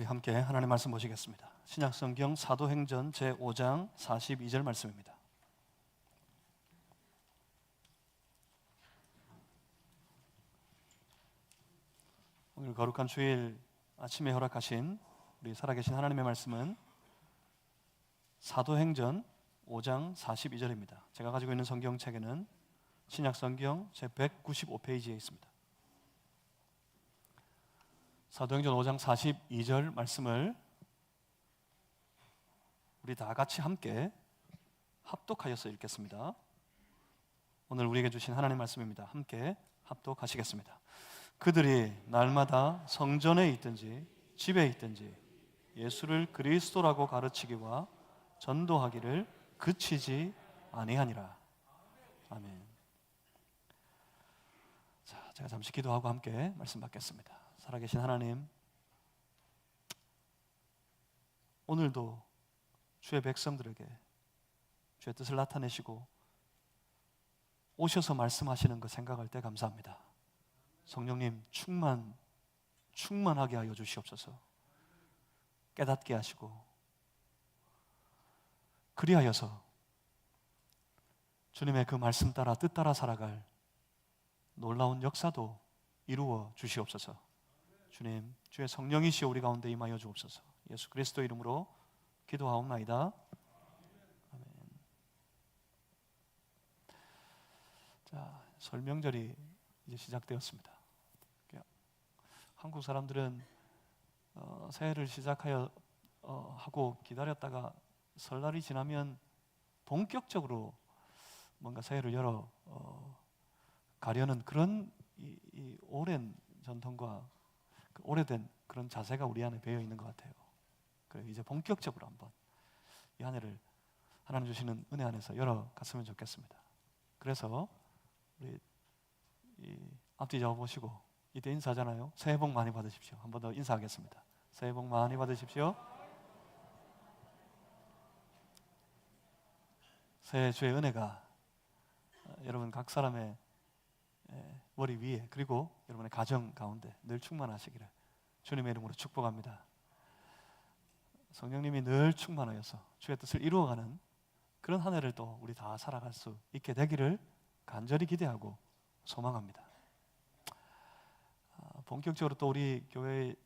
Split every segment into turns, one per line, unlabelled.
우리 함께 하나님의 말씀 보시겠습니다. 신약성경 사도행전 제5장 42절 말씀입니다. 오늘 거룩한 주일 아침에 허락하신 우리 살아계신 하나님의 말씀은 사도행전 5장 42절입니다. 제가 가지고 있는 성경책에는 신약성경 제195페이지에 있습니다. 사도행전 5장 42절 말씀을 우리 다 같이 함께 합독하여서 읽겠습니다. 오늘 우리에게 주신 하나님의 말씀입니다. 함께 합독하시겠습니다. 그들이 날마다 성전에 있든지 집에 있든지 예수를 그리스도라고 가르치기와 전도하기를 그치지 아니하니라. 아멘. 자, 제가 잠시 기도하고 함께 말씀 받겠습니다. 살아계신 하나님, 오늘도 주의 백성들에게 주의 뜻을 나타내시고 오셔서 말씀하시는 것 생각할 때 감사합니다. 성령님 충만하게 하여 주시옵소서. 깨닫게 하시고 그리하여서 주님의 그 말씀 따라 뜻 따라 살아갈 놀라운 역사도 이루어 주시옵소서. 주님, 주의 성령이시여 우리 가운데 임하여 주옵소서. 예수 그리스도 이름으로 기도하옵나이다. 아멘. 자, 설명절이 이제 시작되었습니다. 한국 사람들은 새해를 시작하여 하고 기다렸다가 설날이 지나면 본격적으로 뭔가 새해를 열어 가려는 그런 이 오랜 전통과 그 오래된 그런 자세가 우리 안에 배어 있는 것 같아요. 그래서 이제 본격적으로 한번 이 한 해를 하나님 주시는 은혜 안에서 열어갔으면 좋겠습니다. 그래서 우리 앞뒤 잡아보시고 이때 인사하잖아요. 새해 복 많이 받으십시오. 한 번 더 인사하겠습니다. 새해 복 많이 받으십시오. 새해 주의 은혜가 여러분 각 사람의 머리 위에 그리고 여러분의 가정 가운데 늘 충만하시기를 주님의 이름으로 축복합니다. 성령님이 늘 충만하여서 주의 뜻을 이루어가는 그런 한 해를 또 우리 다 살아갈 수 있게 되기를 간절히 기대하고 소망합니다. 본격적으로 또 우리 교회의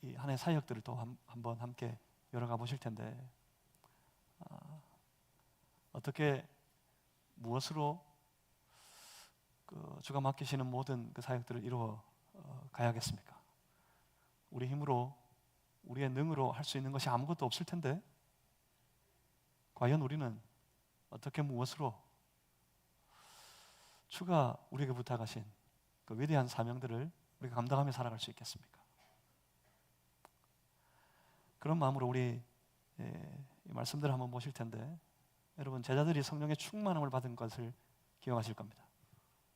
이 한 해 사역들을 또 한번 함께 열어가 보실 텐데 어떻게 무엇으로 주가 맡기시는 모든 그 사역들을 이루어 가야겠습니까? 우리 힘으로 우리의 능으로 할 수 있는 것이 아무것도 없을 텐데 과연 우리는 어떻게 무엇으로 주가 우리에게 부탁하신 그 위대한 사명들을 우리가 감당하며 살아갈 수 있겠습니까? 그런 마음으로 우리 이 말씀들을 한번 보실 텐데 여러분 제자들이 성령의 충만함을 받은 것을 기억하실 겁니다.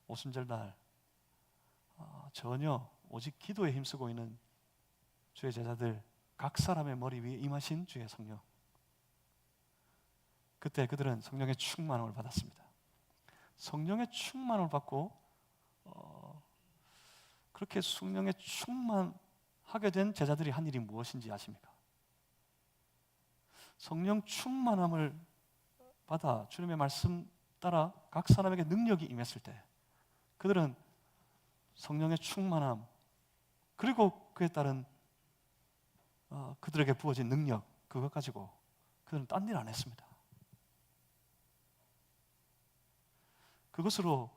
오순절날 전혀 오직 기도에 힘쓰고 있는 주의 제자들 각 사람의 머리 위에 임하신 주의 성령, 그때 그들은 성령의 충만함을 받았습니다. 성령의 충만함을 받고 그렇게 성령의 충만하게 된 제자들이 한 일이 무엇인지 아십니까? 성령 충만함을 받아 주님의 말씀 따라 각 사람에게 능력이 임했을 때 그들은 성령의 충만함 그리고 그에 따른 그들에게 부어진 능력 그것 가지고 그들은 딴 일 안 했습니다. 그것으로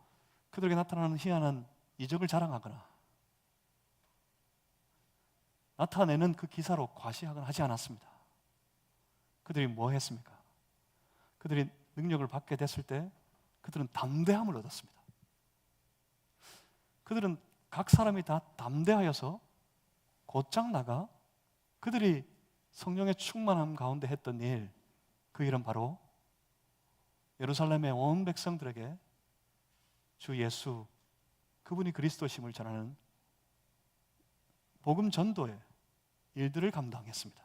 그들에게 나타나는 희한한 이적을 자랑하거나 나타내는 그 기사로 과시하거나 하지 않았습니다. 그들이 뭐 했습니까? 그들이 능력을 받게 됐을 때 그들은 담대함을 얻었습니다. 그들은 각 사람이 다 담대하여서 곧장 나가 그들이 성령의 충만함 가운데 했던 일, 그 일은 바로 예루살렘의 온 백성들에게 주 예수 그분이 그리스도심을 전하는 복음 전도의 일들을 감당했습니다.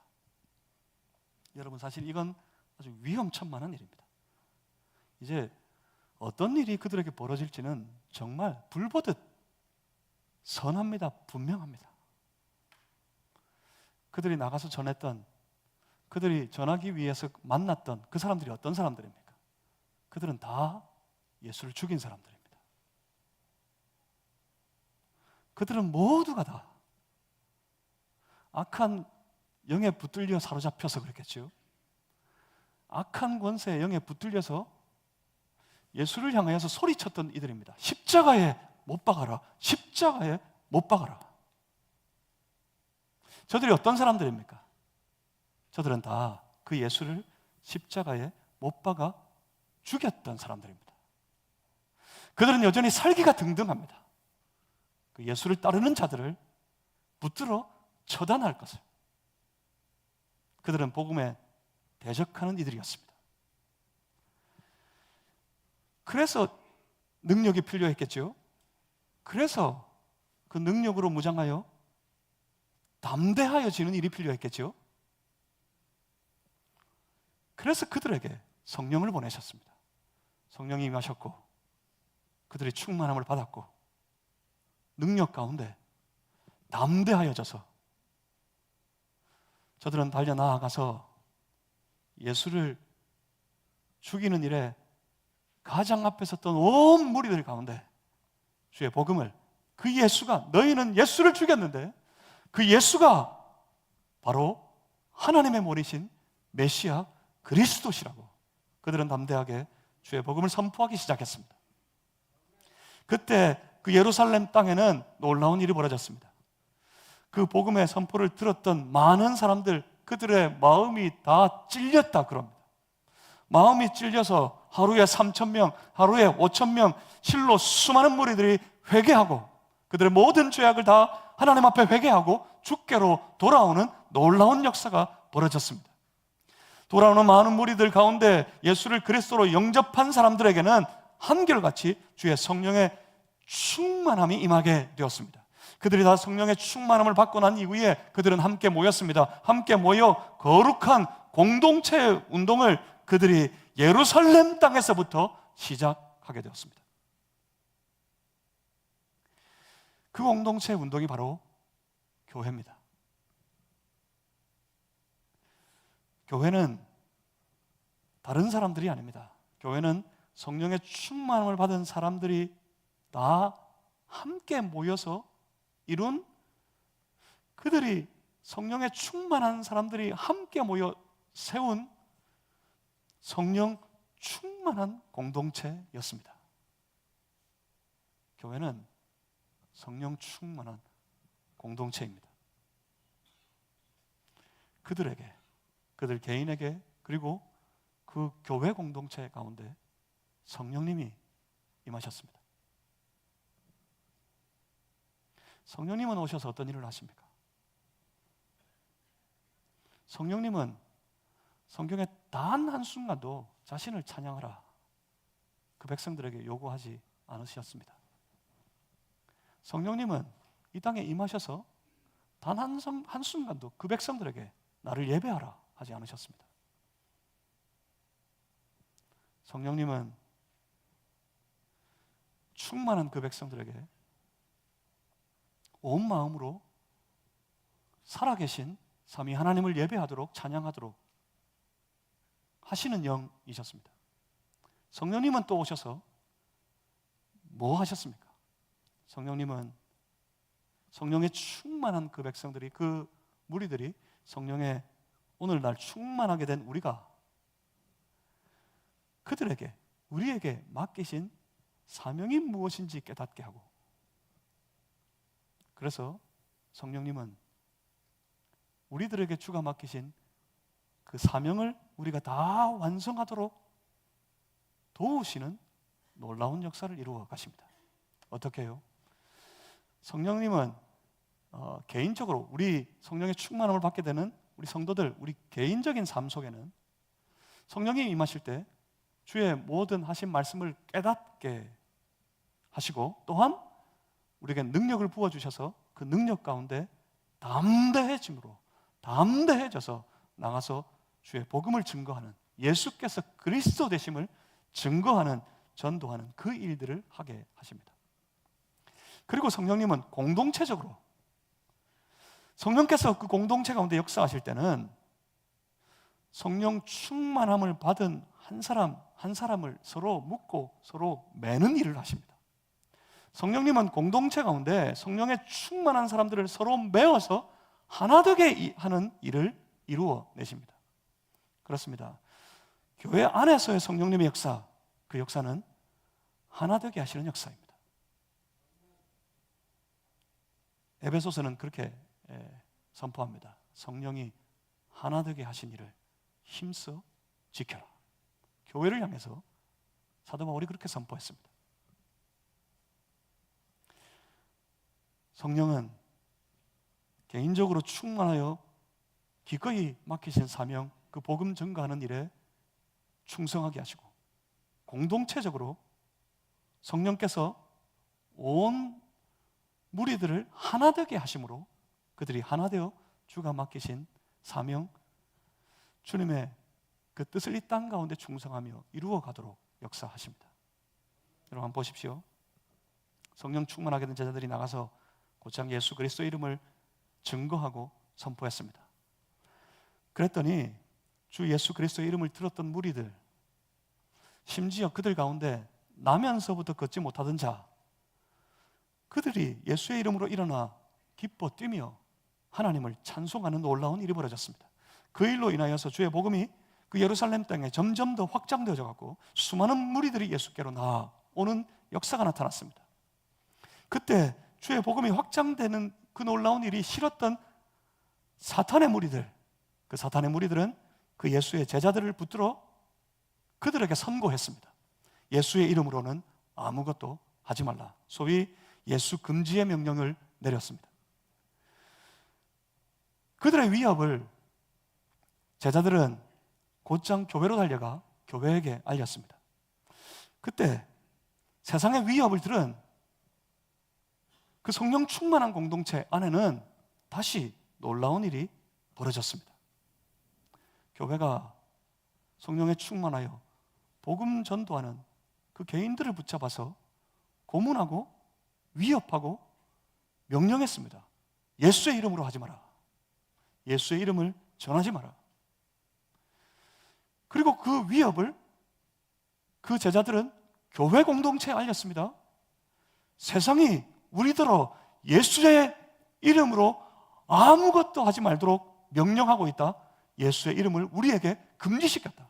여러분 사실 이건 아주 위험천만한 일입니다. 이제 어떤 일이 그들에게 벌어질지는 정말 불보듯 선합니다. 분명합니다. 그들이 나가서 전했던, 그들이 전하기 위해서 만났던 그 사람들이 어떤 사람들입니까? 그들은 다 예수를 죽인 사람들입니다. 그들은 모두가 다 악한 영에 붙들려 사로잡혀서 그랬겠죠. 악한 권세의 영에 붙들려서 예수를 향하여서 소리쳤던 이들입니다. 십자가에 못 박아라, 십자가에 못 박아라. 저들이 어떤 사람들입니까? 저들은 다 그 예수를 십자가에 못 박아 죽였던 사람들입니다. 그들은 여전히 살기가 등등합니다. 그 예수를 따르는 자들을 붙들어 처단할 것을. 그들은 복음에 대적하는 이들이었습니다. 그래서 능력이 필요했겠죠. 그래서 그 능력으로 무장하여 담대하여 지는 일이 필요했겠죠. 그래서 그들에게 성령을 보내셨습니다. 성령이 임하셨고 그들이 충만함을 받았고 능력 가운데 담대하여져서 저들은 달려나아가서 예수를 죽이는 일에 가장 앞에 섰던 온 무리들 가운데 주의 복음을, 그 예수가, 너희는 예수를 죽였는데 그 예수가 바로 하나님의 모리신 메시아 그리스도시라고 그들은 담대하게 주의 복음을 선포하기 시작했습니다. 그때 그 예루살렘 땅에는 놀라운 일이 벌어졌습니다. 그 복음의 선포를 들었던 많은 사람들, 그들의 마음이 다 찔렸다 그럽니다. 마음이 찔려서 하루에 3,000명, 하루에 5,000명, 실로 수많은 무리들이 회개하고 그들의 모든 죄악을 다 하나님 앞에 회개하고 주께로 돌아오는 놀라운 역사가 벌어졌습니다. 돌아오는 많은 무리들 가운데 예수를 그리스도로 영접한 사람들에게는 한결같이 주의 성령의 충만함이 임하게 되었습니다. 그들이 다 성령의 충만함을 받고 난 이후에 그들은 함께 모였습니다. 함께 모여 거룩한 공동체 운동을 그들이 예루살렘 땅에서부터 시작하게 되었습니다. 그 공동체 운동이 바로 교회입니다. 교회는 다른 사람들이 아닙니다. 교회는 성령의 충만함을 받은 사람들이 다 함께 모여서 이룬, 그들이 성령에 충만한 사람들이 함께 모여 세운 성령 충만한 공동체였습니다. 교회는 성령 충만한 공동체입니다. 그들에게, 그들 개인에게, 그리고 그 교회 공동체 가운데 성령님이 임하셨습니다. 성령님은 오셔서 어떤 일을 하십니까? 성령님은 성경의 단 한순간도 자신을 찬양하라 그 백성들에게 요구하지 않으셨습니다. 성령님은 이 땅에 임하셔서 단 한순간도 그 백성들에게 나를 예배하라 하지 않으셨습니다. 성령님은 충만한 그 백성들에게 온 마음으로 살아계신 삼위 하나님을 예배하도록 찬양하도록 하시는 영이셨습니다. 성령님은 또 오셔서 뭐 하셨습니까? 성령님은 성령에 충만한 그 백성들이, 그 무리들이 성령에 오늘날 충만하게 된 우리가 그들에게, 우리에게 맡기신 사명이 무엇인지 깨닫게 하고, 그래서 성령님은 우리들에게 주가 맡기신 그 사명을 우리가 다 완성하도록 도우시는 놀라운 역사를 이루어 가십니다. 어떻게 해요? 성령님은 개인적으로 우리 성령의 충만함을 받게 되는 우리 성도들, 우리 개인적인 삶 속에는 성령이 임하실 때 주의 모든 하신 말씀을 깨닫게 하시고, 또한 우리에게 능력을 부어주셔서 그 능력 가운데 담대해져서 나가서 주의 복음을 증거하는, 예수께서 그리스도 되심을 증거하는, 전도하는 그 일들을 하게 하십니다. 그리고 성령님은 공동체적으로 성령께서 그 공동체 가운데 역사하실 때는 성령 충만함을 받은 한 사람 한 사람을 서로 묶고 서로 매는 일을 하십니다. 성령님은 공동체 가운데 성령에 충만한 사람들을 서로 메어서 하나 되게 하는 일을 이루어 내십니다. 그렇습니다. 교회 안에서의 성령님의 역사, 그 역사는 하나 되게 하시는 역사입니다. 에베소서는 그렇게 선포합니다. 성령이 하나 되게 하신 일을 힘써 지켜라. 교회를 향해서 사도 바울이 그렇게 선포했습니다. 성령은 개인적으로 충만하여 기꺼이 맡기신 사명, 그 복음 전가하는 일에 충성하게 하시고, 공동체적으로 성령께서 온 무리들을 하나 되게 하심으로 그들이 하나 되어 주가 맡기신 사명, 주님의 그 뜻을 이 땅 가운데 충성하며 이루어 가도록 역사하십니다. 여러분 한번 보십시오. 성령 충만하게 된 제자들이 나가서 곧장 예수 그리스도의 이름을 증거하고 선포했습니다. 그랬더니 주 예수 그리스도의 이름을 들었던 무리들, 심지어 그들 가운데 나면서부터 걷지 못하던 자, 그들이 예수의 이름으로 일어나 기뻐 뛰며 하나님을 찬송하는 놀라운 일이 벌어졌습니다. 그 일로 인하여서 주의 복음이 그 예루살렘 땅에 점점 더 확장되어져 갖고 수많은 무리들이 예수께로 나오는 역사가 나타났습니다. 그때 주의 복음이 확장되는 그 놀라운 일이 싫었던 사탄의 무리들, 그 사탄의 무리들은 그 예수의 제자들을 붙들어 그들에게 선고했습니다. 예수의 이름으로는 아무것도 하지 말라. 소위 예수 금지의 명령을 내렸습니다. 그들의 위협을 제자들은 곧장 교회로 달려가 교회에게 알렸습니다. 그때 세상의 위협을 들은 그 성령 충만한 공동체 안에는 다시 놀라운 일이 벌어졌습니다. 교회가 성령에 충만하여 복음 전도하는 그 개인들을 붙잡아서 고문하고 위협하고 명령했습니다. 예수의 이름으로 하지 마라. 예수의 이름을 전하지 마라. 그리고 그 위협을 그 제자들은 교회 공동체에 알렸습니다. 세상이 우리더러 예수의 이름으로 아무것도 하지 말도록 명령하고 있다. 예수의 이름을 우리에게 금지시켰다.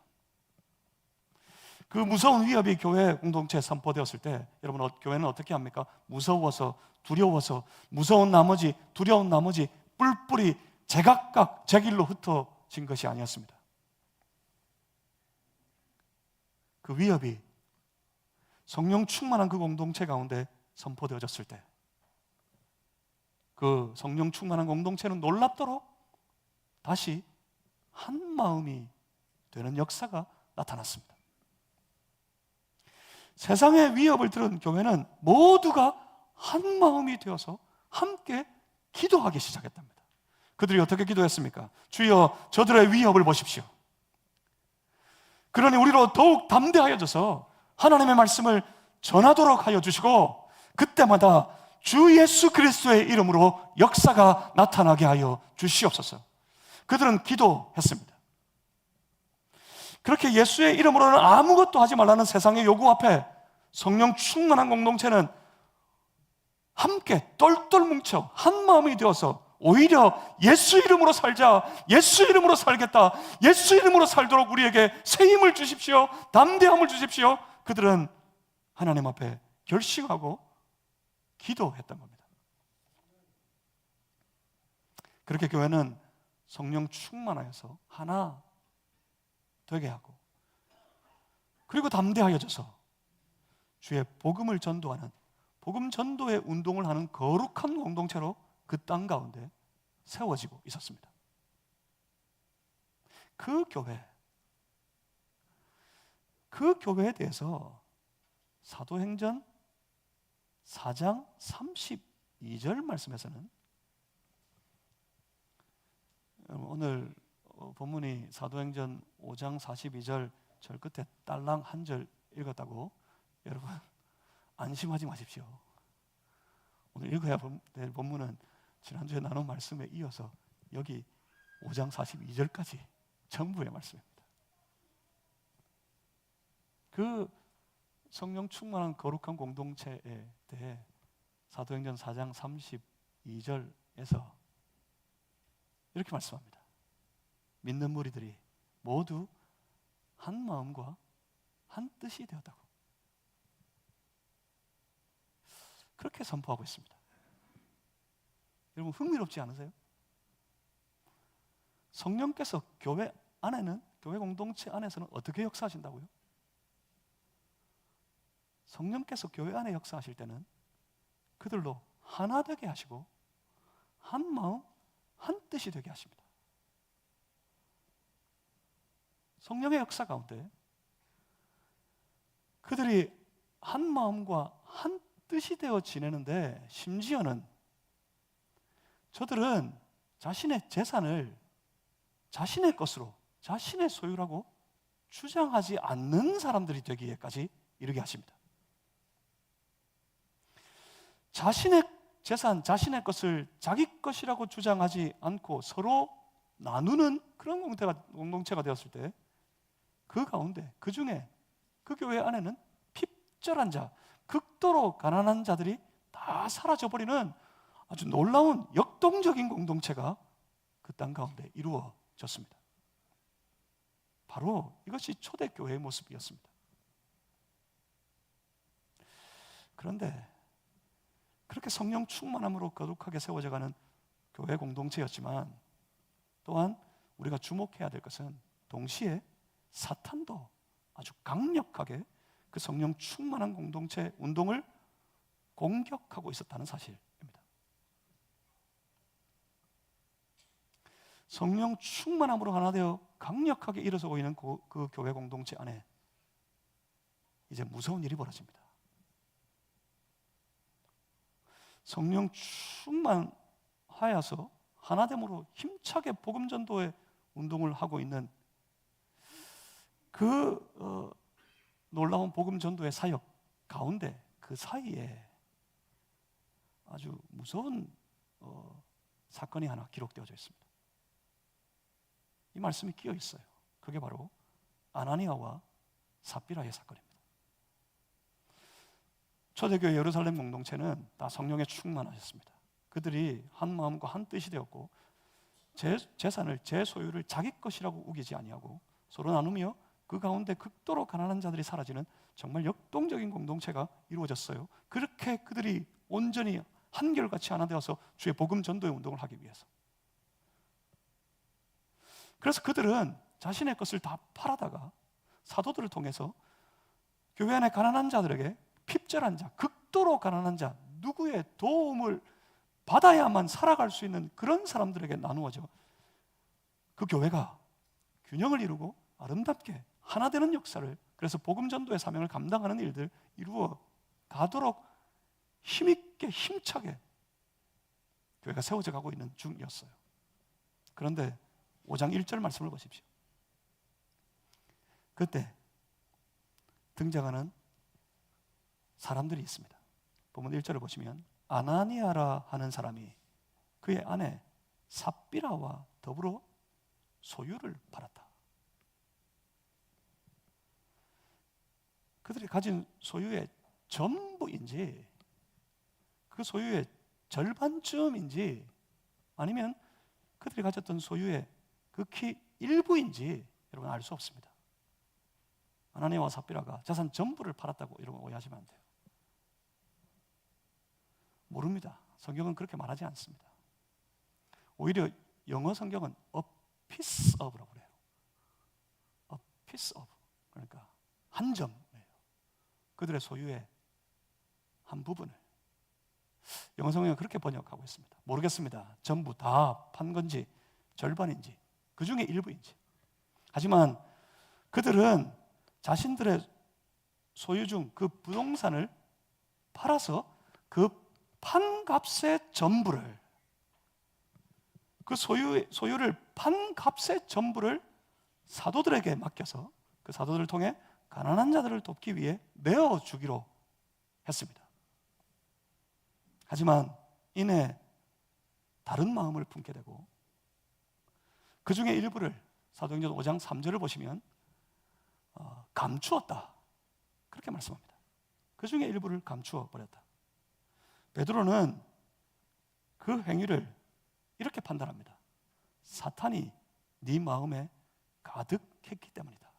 그 무서운 위협이 교회 공동체에 선포되었을 때 여러분, 교회는 어떻게 합니까? 무서워서, 두려워서, 무서운 나머지, 두려운 나머지 뿔뿔이 제각각 제 길로 흩어진 것이 아니었습니다. 그 위협이 성령 충만한 그 공동체 가운데 선포되어졌을 때 그 성령 충만한 공동체는 놀랍도록 다시 한 마음이 되는 역사가 나타났습니다. 세상의 위협을 들은 교회는 모두가 한 마음이 되어서 함께 기도하기 시작했답니다. 그들이 어떻게 기도했습니까? 주여, 저들의 위협을 보십시오. 그러니 우리로 더욱 담대하여져서 하나님의 말씀을 전하도록 하여 주시고 그때마다 주 예수 그리스도의 이름으로 역사가 나타나게 하여 주시옵소서. 그들은 기도했습니다. 그렇게 예수의 이름으로는 아무것도 하지 말라는 세상의 요구 앞에 성령 충만한 공동체는 함께 똘똘 뭉쳐 한 마음이 되어서 오히려 예수 이름으로 살자, 예수 이름으로 살겠다, 예수 이름으로 살도록 우리에게 새 힘을 주십시오, 담대함을 주십시오. 그들은 하나님 앞에 결심하고 기도했던 겁니다. 그렇게 교회는 성령 충만하여서 하나 되게 하고, 그리고 담대하여져서 주의 복음을 전도하는, 복음 전도의 운동을 하는 거룩한 공동체로 그 땅 가운데 세워지고 있었습니다. 그 교회에 대해서 사도행전 4장 32절 말씀에서는, 오늘 본문이 사도행전 5장 42절 절 끝에 딸랑 한 절 읽었다고 여러분 안심하지 마십시오. 오늘 읽어야 될 본문은 지난주에 나눈 말씀에 이어서 여기 5장 42절까지 전부의 말씀입니다. 그 성령 충만한 거룩한 공동체에 대해 사도행전 4장 32절에서 이렇게 말씀합니다. 믿는 무리들이 모두 한 마음과 한 뜻이 되었다고 그렇게 선포하고 있습니다. 여러분 흥미롭지 않으세요? 성령께서 교회 안에는, 교회 공동체 안에서는 어떻게 역사하신다고요? 성령께서 교회 안에 역사하실 때는 그들로 하나 되게 하시고 한 마음 한 뜻이 되게 하십니다. 성령의 역사 가운데 그들이 한 마음과 한 뜻이 되어 지내는데, 심지어는 저들은 자신의 재산을 자신의 것으로, 자신의 소유라고 주장하지 않는 사람들이 되기에까지 이르게 하십니다. 자신의 재산, 자신의 것을 자기 것이라고 주장하지 않고 서로 나누는 그런 공동체가 되었을 때, 그 가운데, 그 중에, 그 교회 안에는 핍절한 자, 극도로 가난한 자들이 다 사라져버리는 아주 놀라운 역동적인 공동체가 그 땅 가운데 이루어졌습니다. 바로 이것이 초대교회의 모습이었습니다. 그런데 그렇게 성령 충만함으로 거룩하게 세워져가는 교회 공동체였지만, 또한 우리가 주목해야 될 것은 동시에 사탄도 아주 강력하게 그 성령 충만한 공동체 운동을 공격하고 있었다는 사실입니다. 성령 충만함으로 하나 되어 강력하게 일어서고 있는 그 교회 공동체 안에 이제 무서운 일이 벌어집니다. 성령 충만하여서 하나됨으로 힘차게 복음 전도의 운동을 하고 있는 그 놀라운 복음 전도의 사역 가운데, 그 사이에 아주 무서운 사건이 하나 기록되어져 있습니다. 이 말씀이 끼어 있어요. 그게 바로 아나니아와 삽비라의 사건입니다. 초대교회 예루살렘 공동체는 다 성령에 충만하셨습니다. 그들이 한 마음과 한 뜻이 되었고, 제 재산을, 제 소유를 자기 것이라고 우기지 아니하고 서로 나누며 그 가운데 극도로 가난한 자들이 사라지는 정말 역동적인 공동체가 이루어졌어요. 그렇게 그들이 온전히 한결같이 하나 되어서 주의 복음 전도의 운동을 하기 위해서. 그래서 그들은 자신의 것을 다 팔아다가 사도들을 통해서 교회 안에 가난한 자들에게, 핍절한 자, 극도로 가난한 자, 누구의 도움을 받아야만 살아갈 수 있는 그런 사람들에게 나누어져 그 교회가 균형을 이루고 아름답게 하나 되는 역사를, 그래서 복음 전도의 사명을 감당하는 일들 이루어 가도록 힘있게 힘차게 교회가 세워져 가고 있는 중이었어요. 그런데 5장 1절 말씀을 보십시오. 그때 등장하는 사람들이 있습니다. 본문 1절을 보시면 아나니아라 하는 사람이 그의 아내 삽비라와 더불어 소유를 팔았다. 그들이 가진 소유의 전부인지, 그 소유의 절반쯤인지, 아니면 그들이 가졌던 소유의 극히 일부인지 여러분 알 수 없습니다. 아나니아와 삽비라가 자산 전부를 팔았다고 여러분 오해하시면 안 돼요. 모릅니다. 성경은 그렇게 말하지 않습니다. 오히려 영어 성경은 a piece of라고 그래요. a piece of, 그러니까 한 점이에요. 그들의 소유의 한 부분을. 영어 성경은 그렇게 번역하고 있습니다. 모르겠습니다. 전부 다 판 건지 절반인지 그 중에 일부인지. 하지만 그들은 자신들의 소유 중 그 부동산을 팔아서 그 판 값의 전부를, 그 소유를 판 값의 전부를 사도들에게 맡겨서 그 사도들을 통해 가난한 자들을 돕기 위해 내어주기로 했습니다. 하지만 이내 다른 마음을 품게 되고, 그 중에 일부를 사도행전 5장 3절을 보시면 감추었다, 그렇게 말씀합니다. 그 중에 일부를 감추어 버렸다. 베드로는 그 행위를 이렇게 판단합니다. 사탄이 네 마음에 가득했기 때문이다.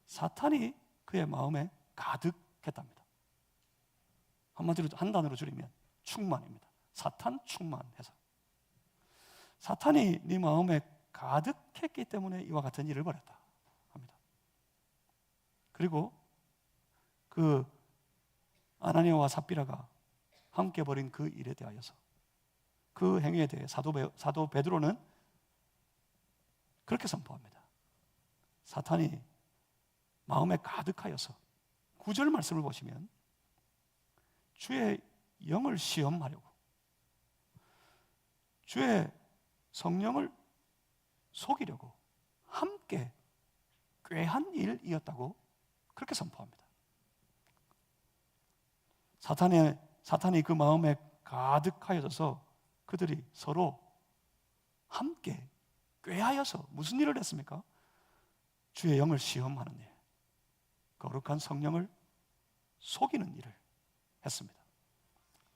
사탄이 그의 마음에 가득했답니다. 한마디로 한 단어로 줄이면 충만입니다. 사탄 충만해서. 사탄이 네 마음에 가득했기 때문에 이와 같은 일을 벌였다 합니다. 그리고 그 아나니아와 삽비라가 함께 벌인 그 일에 대하여서, 그 행위에 대해 사도 베드로는 그렇게 선포합니다. 사탄이 마음에 가득하여서, 9절 말씀을 보시면 주의 영을 시험하려고, 주의 성령을 속이려고 함께 꾀한 일이었다고 그렇게 선포합니다. 사탄이 그 마음에 가득하여져서 그들이 서로 함께 꾀하여서 무슨 일을 했습니까? 주의 영을 시험하는 일, 거룩한 성령을 속이는 일을 했습니다.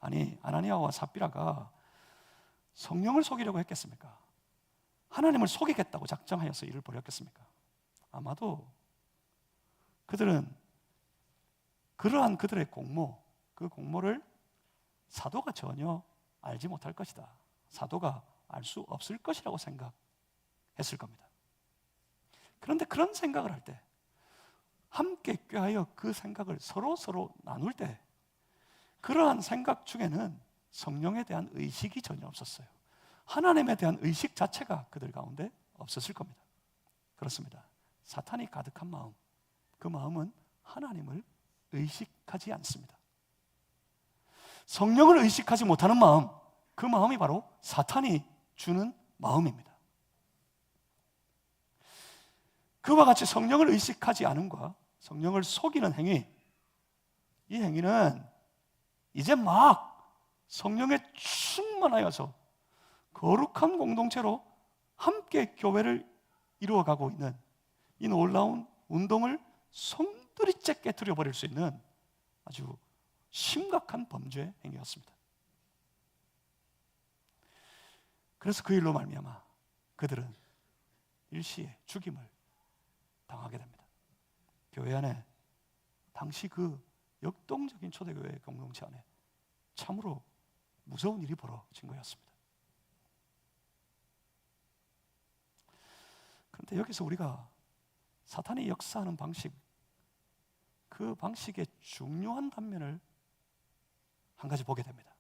아니, 아나니아와 삽비라가 성령을 속이려고 했겠습니까? 하나님을 속이겠다고 작정하여서 일을 벌였겠습니까? 아마도 그들은 그러한 그들의 공모, 그 공모를 사도가 전혀 알지 못할 것이다, 사도가 알 수 없을 것이라고 생각했을 겁니다. 그런데 그런 생각을 할 때, 함께 꾀하여 그 생각을 서로 나눌 때, 그러한 생각 중에는 성령에 대한 의식이 전혀 없었어요. 하나님에 대한 의식 자체가 그들 가운데 없었을 겁니다. 그렇습니다. 사탄이 가득한 마음, 그 마음은 하나님을 의식하지 않습니다. 성령을 의식하지 못하는 마음, 그 마음이 바로 사탄이 주는 마음입니다. 그와 같이 성령을 의식하지 않음과 성령을 속이는 행위, 이 행위는 이제 막 성령에 충만하여서 거룩한 공동체로 함께 교회를 이루어가고 있는 이 놀라운 운동을 송두리째 깨트려 버릴 수 있는 아주 심각한 범죄 행위였습니다. 그래서 그 일로 말미암아 그들은 일시에 죽임을 당하게 됩니다. 교회 안에, 당시 그 역동적인 초대교회 공동체 안에 참으로 무서운 일이 벌어진 거였습니다. 그런데 여기서 우리가 사탄이 역사하는 방식, 그 방식의 중요한 단면을 한 가지 보게 됩니다.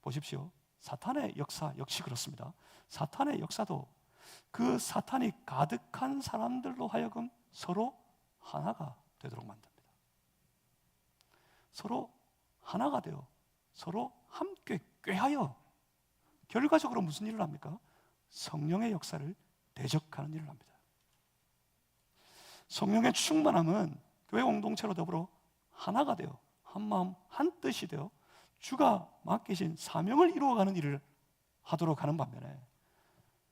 보십시오. 사탄의 역사 역시 그렇습니다. 사탄의 역사도 그 사탄이 가득한 사람들로 하여금 서로 하나가 되도록 만듭니다. 서로 하나가 되어 서로 함께 꾀하여 결과적으로 무슨 일을 합니까? 성령의 역사를 대적하는 일을 합니다. 성령의 충만함은 교회 공동체로 더불어 하나가 되어 한 마음 한 뜻이 되어 주가 맡기신 사명을 이루어가는 일을 하도록 하는 반면에,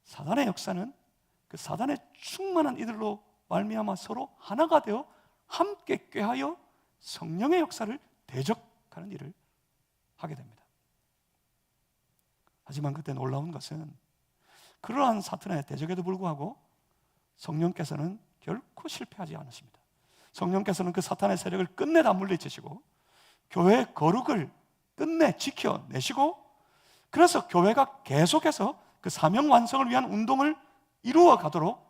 사단의 역사는 그 사단의 충만한 이들로 말미암아 서로 하나가 되어 함께 꾀하여 성령의 역사를 대적하는 일을 하게 됩니다. 하지만 그때 놀라운 것은 그러한 사탄의 대적에도 불구하고 성령께서는 결코 실패하지 않으십니다. 성령께서는 그 사탄의 세력을 끝내 다 물리치시고 교회의 거룩을 끝내 지켜내시고, 그래서 교회가 계속해서 그 사명 완성을 위한 운동을 이루어 가도록,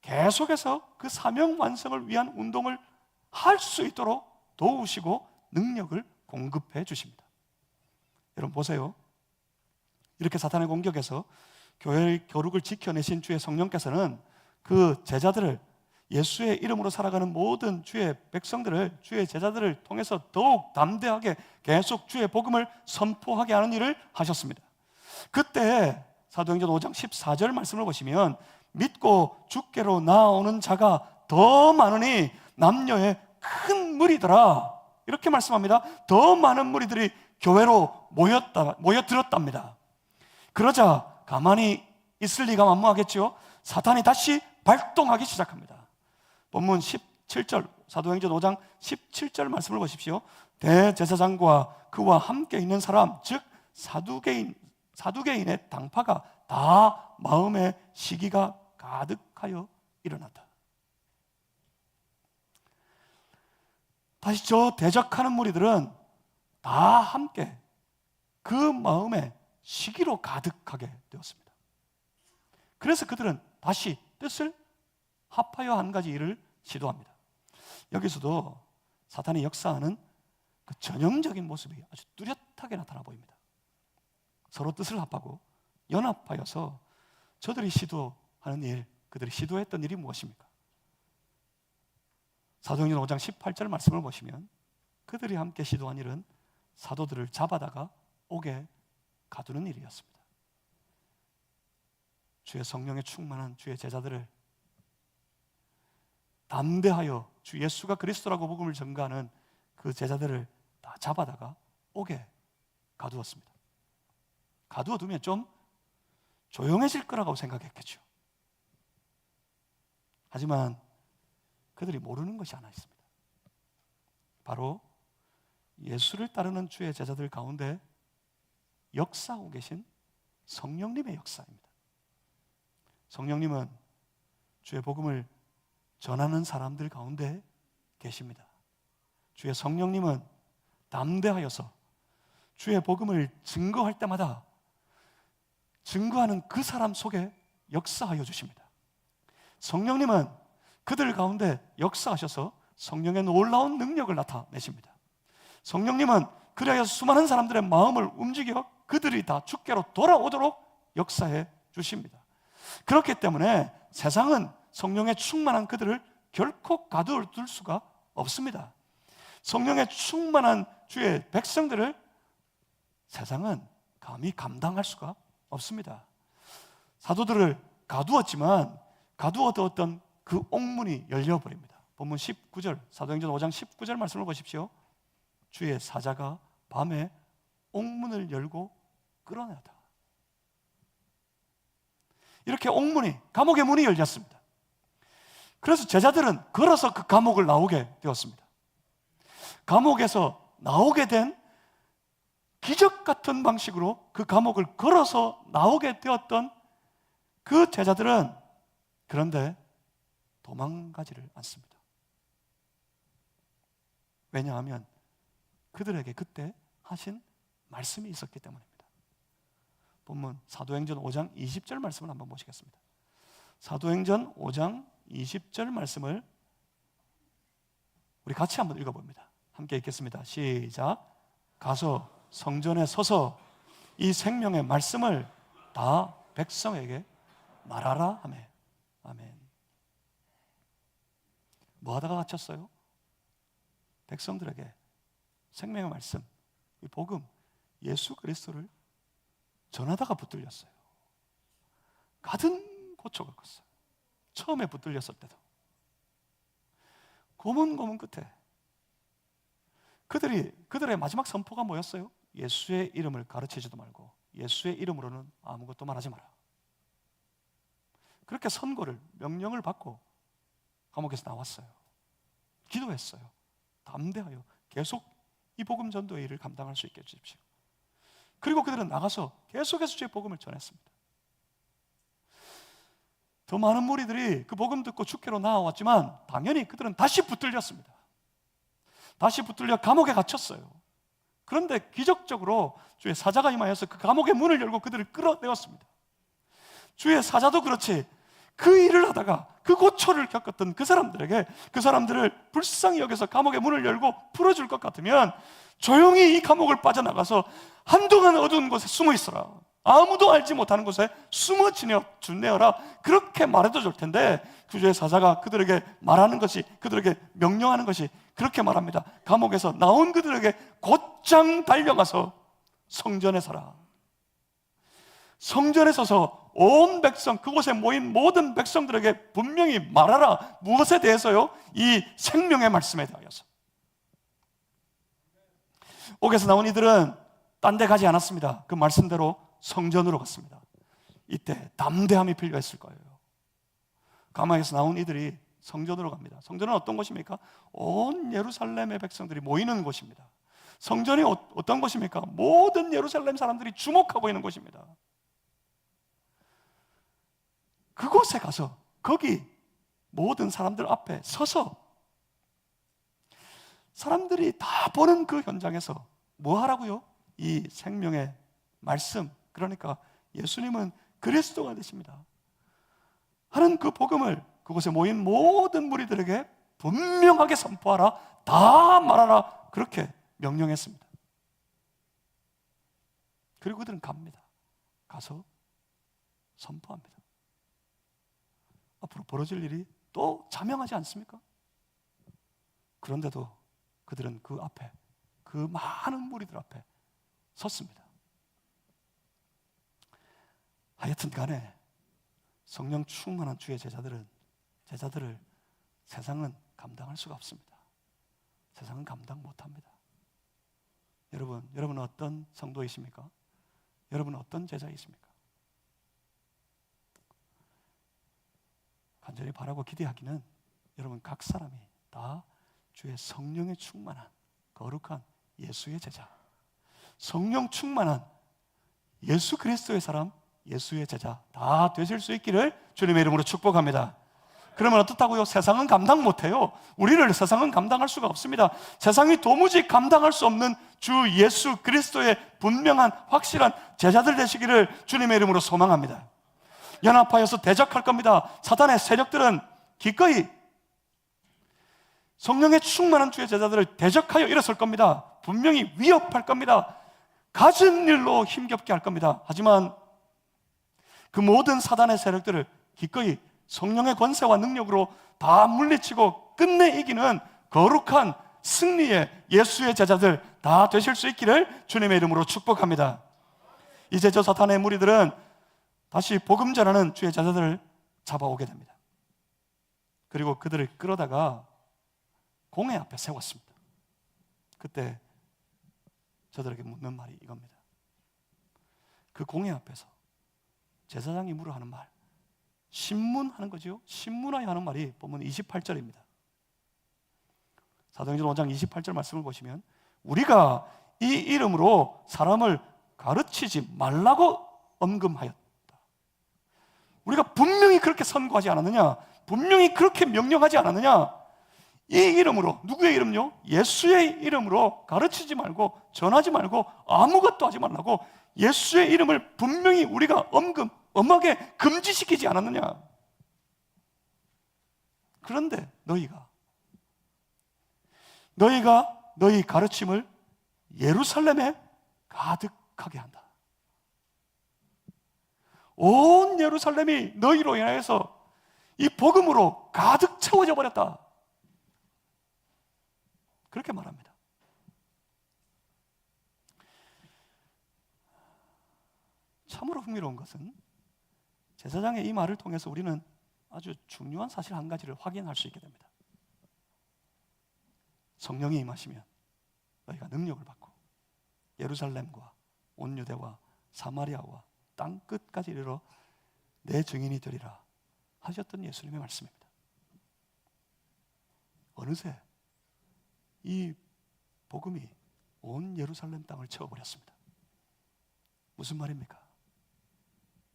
계속해서 그 사명 완성을 위한 운동을 할 수 있도록 도우시고 능력을 공급해 주십니다. 여러분 보세요. 이렇게 사탄의 공격에서 교회의 거룩을 지켜내신 주의 성령께서는 그 제자들을, 예수의 이름으로 살아가는 모든 주의 백성들을, 주의 제자들을 통해서 더욱 담대하게 계속 주의 복음을 선포하게 하는 일을 하셨습니다. 그때 사도행전 5장 14절 말씀을 보시면 믿고 주께로 나아오는 자가 더 많으니 남녀의 큰 무리더라, 이렇게 말씀합니다. 더 많은 무리들이 교회로 모여들었답니다. 그러자 가만히 있을 리가 만무하겠죠. 사탄이 다시 발동하기 시작합니다. 본문 17절, 사도행전 5장 17절 말씀을 보십시오. 대제사장과 그와 함께 있는 사람, 즉 사두개인의 당파가 다 마음의 시기가 가득하여 일어났다. 다시 저 대적하는 무리들은 다 함께 그 마음의 시기로 가득하게 되었습니다. 그래서 그들은 다시 뜻을 합하여 한 가지 일을 시도합니다. 여기서도 사탄이 역사하는 그 전형적인 모습이 아주 뚜렷하게 나타나 보입니다. 서로 뜻을 합하고 연합하여서 저들이 시도하는 일, 그들이 시도했던 일이 무엇입니까? 사도행전 5장 18절 말씀을 보시면 그들이 함께 시도한 일은 사도들을 잡아다가 옥에 가두는 일이었습니다. 주의 성령에 충만한 주의 제자들을 담대하여 주 예수가 그리스도라고 복음을 전가하는 그 제자들을 다 잡아다가 옥에 가두었습니다. 가두어두면 좀 조용해질 거라고 생각했겠죠. 하지만 그들이 모르는 것이 하나 있습니다. 바로 예수를 따르는 주의 제자들 가운데 역사하고 계신 성령님의 역사입니다. 성령님은 주의 복음을 전하는 사람들 가운데 계십니다. 주의 성령님은 담대하여서 주의 복음을 증거할 때마다 증거하는 그 사람 속에 역사하여 주십니다. 성령님은 그들 가운데 역사하셔서 성령의 놀라운 능력을 나타내십니다. 성령님은 그래야 수많은 사람들의 마음을 움직여 그들이 다 주께로 돌아오도록 역사해 주십니다. 그렇기 때문에 세상은 성령에 충만한 그들을 결코 가두어둘 수가 없습니다. 성령에 충만한 주의 백성들을 세상은 감히 감당할 수가 없습니다. 사도들을 가두었지만 가두어두었던 그 옥문이 열려버립니다. 본문 19절, 사도행전 5장 19절 말씀을 보십시오. 주의 사자가 밤에 옥문을 열고 끌어내다. 이렇게 옥문이, 감옥의 문이 열렸습니다. 그래서 제자들은 걸어서 그 감옥을 나오게 되었습니다. 감옥에서 나오게 된 기적 같은 방식으로 그 감옥을 걸어서 나오게 되었던 그 제자들은 그런데 도망가지를 않습니다. 왜냐하면 그들에게 그때 하신 말씀이 있었기 때문입니다. 본문 사도행전 5장 20절 말씀을 한번 보시겠습니다. 사도행전 5장 20절 말씀을 우리 같이 한번 읽어봅니다. 함께 읽겠습니다. 시작. 가서 성전에 서서 이 생명의 말씀을 다 백성에게 말하라 하매. 아멘. 뭐 하다가 갇혔어요? 백성들에게 생명의 말씀, 이 복음, 예수 그리스도를 전하다가 붙들렸어요. 가든 고초가 컸어요. 처음에 붙들렸을 때도 고문 끝에 그들의 마지막 선포가 뭐였어요? 예수의 이름을 가르치지도 말고 예수의 이름으로는 아무것도 말하지 마라. 그렇게 선고를, 명령을 받고 감옥에서 나왔어요. 기도했어요. 담대하여 계속 이 복음 전도의 일을 감당할 수 있게 해주십시오. 그리고 그들은 나가서 계속해서 주의 복음을 전했습니다. 더 많은 무리들이 그 복음 듣고 주께로 나아왔지만 당연히 그들은 다시 붙들렸습니다. 다시 붙들려 감옥에 갇혔어요. 그런데 기적적으로 주의 사자가 임하여서 그 감옥의 문을 열고 그들을 끌어내었습니다. 주의 사자도 그렇지, 그 일을 하다가 그 고초를 겪었던 그 사람들에게, 그 사람들을 불쌍히 여겨서 감옥의 문을 열고 풀어줄 것 같으면 조용히 이 감옥을 빠져나가서 한동안 어두운 곳에 숨어 있어라, 아무도 알지 못하는 곳에 숨어 지내어라, 그렇게 말해도 좋을 텐데 그 주의 사자가 그들에게 말하는 것이, 그들에게 명령하는 것이 그렇게 말합니다. 감옥에서 나온 그들에게 곧장 달려가서 성전에 서라. 성전에 서서 온 백성, 그곳에 모인 모든 백성들에게 분명히 말하라. 무엇에 대해서요? 이 생명의 말씀에 대하여서. 옥에서 나온 이들은 딴 데 가지 않았습니다. 그 말씀대로 성전으로 갔습니다. 이때 담대함이 필요했을 거예요. 가마에서 나온 이들이 성전으로 갑니다. 성전은 어떤 곳입니까? 온 예루살렘의 백성들이 모이는 곳입니다. 성전이 어떤 곳입니까? 모든 예루살렘 사람들이 주목하고 있는 곳입니다. 그곳에 가서 거기 모든 사람들 앞에 서서 사람들이 다 보는 그 현장에서 뭐 하라고요? 이 생명의 말씀, 그러니까 예수님은 그리스도가 되십니다 하는 그 복음을 그곳에 모인 모든 무리들에게 분명하게 선포하라, 다 말하라, 그렇게 명령했습니다. 그리고 그들은 갑니다. 가서 선포합니다. 앞으로 벌어질 일이 또 자명하지 않습니까? 그런데도 그들은 그 앞에, 그 많은 무리들 앞에 섰습니다. 하여튼 간에 성령 충만한 주의 제자들을 세상은 감당할 수가 없습니다. 세상은 감당 못합니다. 여러분은 어떤 성도이십니까? 여러분은 어떤 제자이십니까? 간절히 바라고 기대하기는 여러분 각 사람이 다 주의 성령에 충만한 거룩한 예수의 제자, 성령 충만한 예수 그리스도의 사람, 예수의 제자 다 되실 수 있기를 주님의 이름으로 축복합니다. 그러면 어떻다고요? 세상은 감당 못해요. 우리를 세상은 감당할 수가 없습니다. 세상이 도무지 감당할 수 없는 주 예수 그리스도의 분명한 확실한 제자들 되시기를 주님의 이름으로 소망합니다. 연합하여서 대적할 겁니다. 사단의 세력들은 기꺼이 성령의 충만한 주의 제자들을 대적하여 일어설 겁니다. 분명히 위협할 겁니다. 가진 일로 힘겹게 할 겁니다. 하지만 그 모든 사단의 세력들을 기꺼이 성령의 권세와 능력으로 다 물리치고 끝내 이기는 거룩한 승리의 예수의 제자들 다 되실 수 있기를 주님의 이름으로 축복합니다. 이제 저 사탄의 무리들은 다시 복음 전하는 주의 제자들을 잡아오게 됩니다. 그리고 그들을 끌어다가 공회 앞에 세웠습니다. 그때 저들에게 묻는 말이 이겁니다. 그 공회 앞에서 제사장이 물어 하는 말, 신문하는 거죠. 신문하여 하는 말이 보면 28절입니다. 사도행전 5장 28절 말씀을 보시면 우리가 이 이름으로 사람을 가르치지 말라고 엄금하였다. 우리가 분명히 그렇게 선고하지 않았느냐? 분명히 그렇게 명령하지 않았느냐? 이 이름으로, 누구의 이름요? 예수의 이름으로 가르치지 말고 전하지 말고 아무것도 하지 말라고 예수의 이름을 분명히 우리가 엄하게 금지시키지 않았느냐? 그런데 너희가 너희 가르침을 예루살렘에 가득하게 한다. 온 예루살렘이 너희로 인하여서 이 복음으로 가득 채워져 버렸다. 그렇게 말합니다. 참으로 흥미로운 것은 제사장의 이 말을 통해서 우리는 아주 중요한 사실 한 가지를 확인할 수 있게 됩니다. 성령이 임하시면 너희가 능력을 받고 예루살렘과 온 유대와 사마리아와 땅 끝까지 이르러 내 증인이 되리라 하셨던 예수님의 말씀입니다. 어느새 이 복음이 온 예루살렘 땅을 채워버렸습니다. 무슨 말입니까?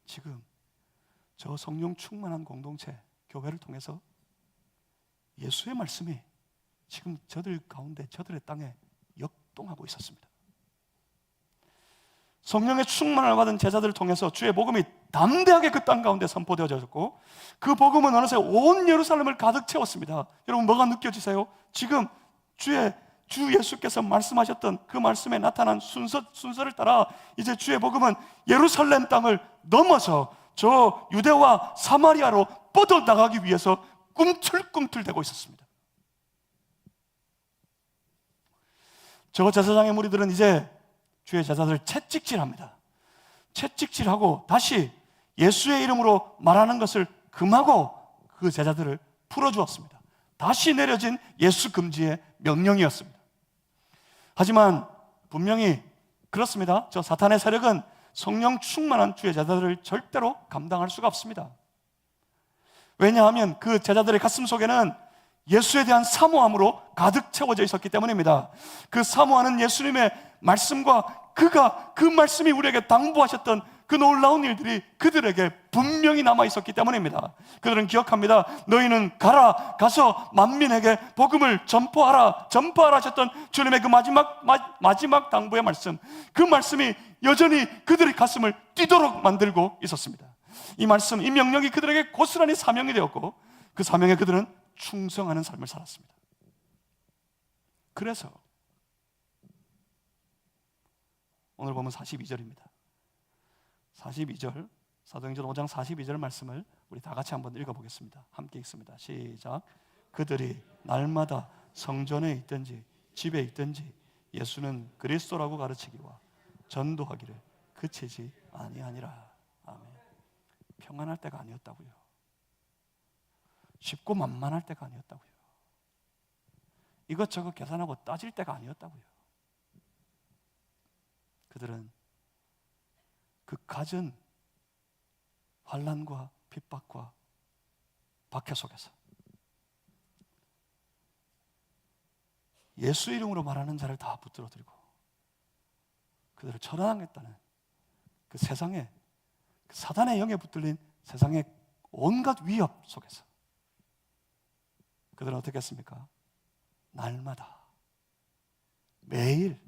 지금 저 성령 충만한 공동체 교회를 통해서 예수의 말씀이 지금 저들 가운데 저들의 땅에 역동하고 있었습니다. 성령의 충만을 받은 제자들을 통해서 주의 복음이 담대하게 그 땅 가운데 선포되어졌고 그 복음은 어느새 온 예루살렘을 가득 채웠습니다. 여러분 뭐가 느껴지세요? 지금 주 예수께서 말씀하셨던 그 말씀에 나타난 순서를 따라 이제 주의 복음은 예루살렘 땅을 넘어서 저 유대와 사마리아로 뻗어나가기 위해서 꿈틀꿈틀대고 있었습니다. 저 제사장의 무리들은 이제 주의 제자들을 채찍질합니다. 채찍질하고 다시 예수의 이름으로 말하는 것을 금하고 그 제자들을 풀어주었습니다. 다시 내려진 예수 금지의 명령이었습니다. 하지만 분명히 그렇습니다. 저 사탄의 세력은 성령 충만한 주의 제자들을 절대로 감당할 수가 없습니다. 왜냐하면 그 제자들의 가슴 속에는 예수에 대한 사모함으로 가득 채워져 있었기 때문입니다. 그 사모하는 예수님의 말씀과 그가 그 말씀이 우리에게 당부하셨던 그 놀라운 일들이 그들에게 분명히 남아 있었기 때문입니다. 그들은 기억합니다. 너희는 가서 만민에게 복음을 전파하라 하셨던 주님의 그 마지막 당부의 말씀, 그 말씀이 여전히 그들의 가슴을 뛰도록 만들고 있었습니다. 이 말씀, 이 명령이 그들에게 고스란히 사명이 되었고 그 사명에 그들은 충성하는 삶을 살았습니다. 그래서 오늘 보면 42절입니다. 42절, 사도행전 5장 42절 말씀을 우리 다 같이 한번 읽어보겠습니다. 함께 읽습니다. 시작. 그들이 날마다 성전에 있든지 집에 있든지 예수는 그리스도라고 가르치기와 전도하기를 그치지 아니하니라. 아멘. 평안할 때가 아니었다고요. 쉽고 만만할 때가 아니었다고요. 이것저것 계산하고 따질 때가 아니었다고요. 그들은 그 갖은 환난과 핍박과 박해 속에서 예수 이름으로 말하는 자를 다 붙들어들고 그들을 처단하겠다는 그 세상에, 그 사단의 영에 붙들린 세상의 온갖 위협 속에서 그들은 어떻게 했습니까? 날마다, 매일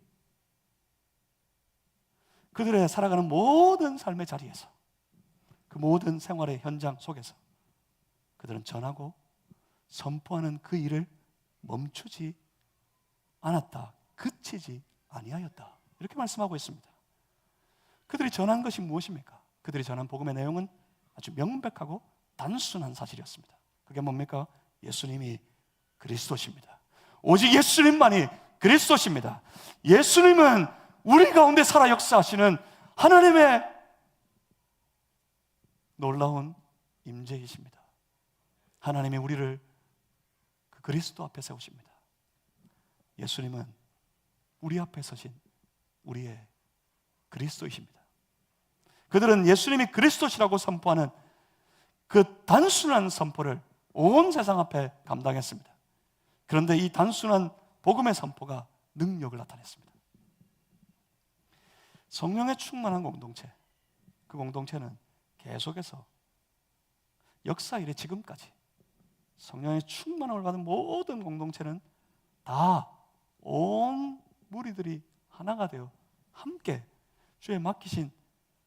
그들의 살아가는 모든 삶의 자리에서, 그 모든 생활의 현장 속에서 그들은 전하고 선포하는 그 일을 멈추지 않았다, 그치지 아니하였다, 이렇게 말씀하고 있습니다. 그들이 전한 것이 무엇입니까? 그들이 전한 복음의 내용은 아주 명백하고 단순한 사실이었습니다. 그게 뭡니까? 예수님이 그리스도십니다. 오직 예수님만이 그리스도십니다. 예수님은 우리 가운데 살아 역사하시는 하나님의 놀라운 임재이십니다. 하나님이 우리를 그 그리스도 앞에 세우십니다. 예수님은 우리 앞에 서신 우리의 그리스도이십니다. 그들은 예수님이 그리스도시라고 선포하는 그 단순한 선포를 온 세상 앞에 감당했습니다. 그런데 이 단순한 복음의 선포가 능력을 나타냈습니다. 성령에 충만한 공동체, 그 공동체는 계속해서 역사 이래 지금까지 성령에 충만함을 받은 모든 공동체는 다 온 무리들이 하나가 되어 함께 주의 맡기신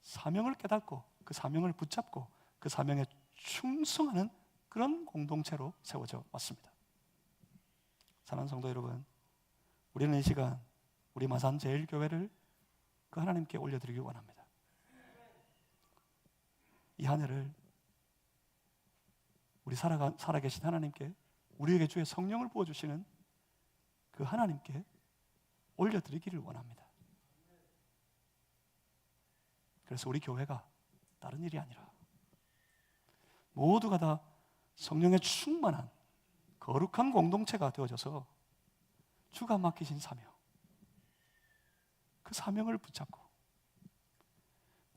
사명을 깨닫고 그 사명을 붙잡고 그 사명에 충성하는 그런 공동체로 세워져 왔습니다. 사랑하는 성도 여러분, 우리는 이 시간 우리 마산 제일교회를 그 하나님께 올려드리기 원합니다. 이 한 해를 우리 살아계신 하나님께, 우리에게 주의 성령을 부어주시는 그 하나님께 올려드리기를 원합니다. 그래서 우리 교회가 다른 일이 아니라 모두가 다 성령에 충만한 거룩한 공동체가 되어져서 주가 맡기신 사명, 그 사명을 붙잡고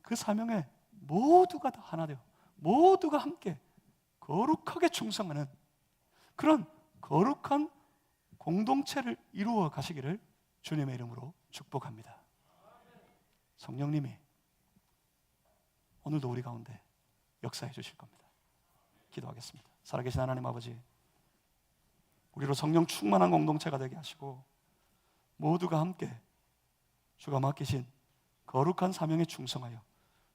그 사명에 모두가 다 하나 되어 모두가 함께 거룩하게 충성하는 그런 거룩한 공동체를 이루어 가시기를 주님의 이름으로 축복합니다. 성령님이 오늘도 우리 가운데 역사해 주실 겁니다. 기도하겠습니다. 살아계신 하나님 아버지, 우리로 성령 충만한 공동체가 되게 하시고 모두가 함께 주가 맡기신 거룩한 사명에 충성하여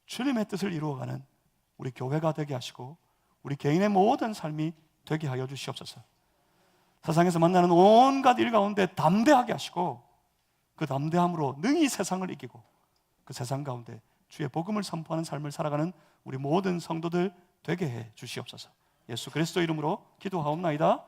주님의 뜻을 이루어가는 우리 교회가 되게 하시고 우리 개인의 모든 삶이 되게 하여 주시옵소서. 세상에서 만나는 온갖 일 가운데 담대하게 하시고 그 담대함으로 능히 세상을 이기고 그 세상 가운데 주의 복음을 선포하는 삶을 살아가는 우리 모든 성도들 되게 해 주시옵소서. 예수 그리스도 이름으로 기도하옵나이다.